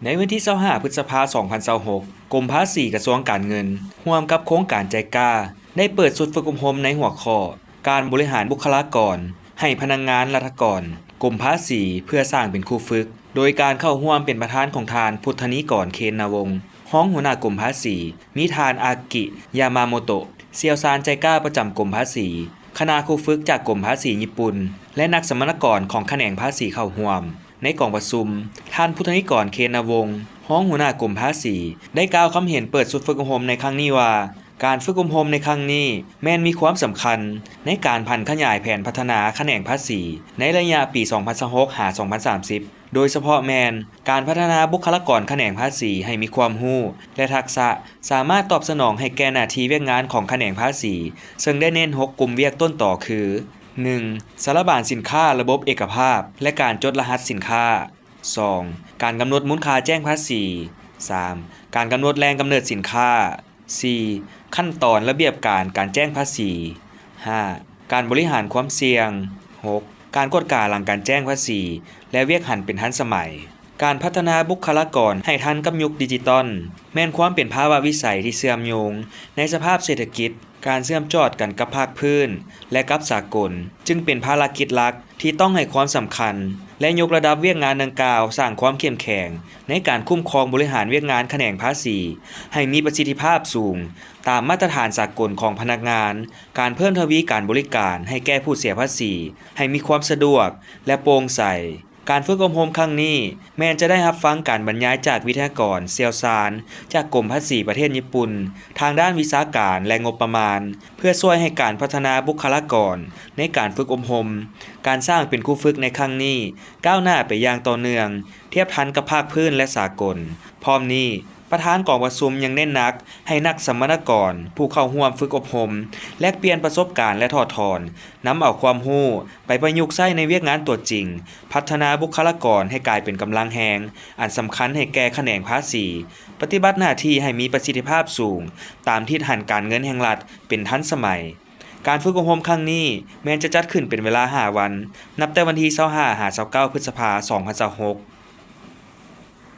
ในวันที่25พฤษภาคม2026กรมภาษีกระทรวงการเงินร่วมกับโครงการใจกล้าได้เปิดศูนย์ฝึกอบรมในหัวข้อการบริหารบุคลากรให้พนักงานรัฐกรกรมภาษีเพื่อสร้างเป็นครูฝึกโดยการเข้าร่วมเป็นประธานของทานพุทธนิกรเคนวงศ์ห้องหัวหน้ากรมภาษีมีทานอากิยามาโมโตะเซียวซานใจกล้าประจำกรมภาษีคณะครูฝึกจากกรมภาษีญี่ปุ่นและนักสมณกรของแขนงภาษีเข้าร่วมในกองประชุมท่านพุทธนิกรเคนวงศ์ห้องหัวหน้ากรมภาษีได้กล่าวคำเห็นเปิดศูนย์ฝึกอบรมในครั้งนี้ว่าการฝึกอบรมในครั้งนี้แม้นมีความสำคัญในการพันขยายแผนพัฒนาแขนงภาษีในระยะปี 2026 หา 2030 โดยเฉพาะแมนการพัฒนาบุคลากรแขนงภาษีให้มีความรู้และทักษะสามารถตอบสนองให้แก่หน้าที่เวียกงานของแขนงภาษีซึ่งได้เน้น6กลุ่มเวียกต้นต่อคือ 1. สารบานสินค้าระบบเอกภาพและการจดรหัสสินค้า 2. การกำหนดมูลค่าแจ้งภาษี 3. การกำหนดแรงกำเนิดสินค้า 4. ขั้นตอนระเบียบการแจ้งภาษี 5. การบริหารความเสี่ยง 6. การกฎการหลังการแจ้งภาษีและเวียกหันเป็นทันสมัยการพัฒนาบุคลากรให้ทันกับยุคดิจิตอลแม้นความเป็นภาวะวิสัยที่เชื่อมโยงในสภาพเศรษฐกิจการเชื่อมจอดกันกับภาคพื้นและกับสากลจึงเป็นภารกิจหลักที่ต้องให้ความสำคัญและยกระดับเวียกงานดังกล่าวสร้างความเข้มแข็งในการคุ้มครองบริหารเวียกงานแขนงภาษีให้มีประสิทธิภาพสูงตามมาตรฐานสากลของพนักงานการเพิ่มทวีการบริการให้แก่ผู้เสียภาษีให้มีความสะดวกและโปร่งใสการฝึกอบรมครั้งนี้แม้นจะได้รับฟังการบรรยายจากวิทยากรเซียวซานจากกรมภาษีประเทศญี่ปุ่นทางด้านวิชาการและงบประมาณเพื่อช่วยให้การพัฒนาบุคลากรในการฝึกอบรมการสร้างเป็นครูฝึกในครั้งนี้ก้าวหน้าไปอย่างต่อเนื่องเทียบทันกับภาคพื้นและสากลพร้อมนี้ประธานกองประชุมยังเน้นหนักให้นักสัมมนากรผู้เข้าร่วมฝึกอบรมแลกเปลี่ยนประสบการณ์และถอดถอนนำเอาความรู้ไปประยุกต์ใช้ในเวียกงานตัวจริงพัฒนาบุคลากรให้กลายเป็นกำลังแหงอันสำคัญให้แก่แขนงภาษีปฏิบัติหน้าที่ให้มีประสิทธิภาพสูงตามทิศทางการเงินแห่งรัฐเป็นทันสมัยการฝึกอบรมครั้งนี้แม้จะจัดขึ้นเป็นเวลา5 วันนับแต่วันที่25 หา 29 พฤษภาคม 2026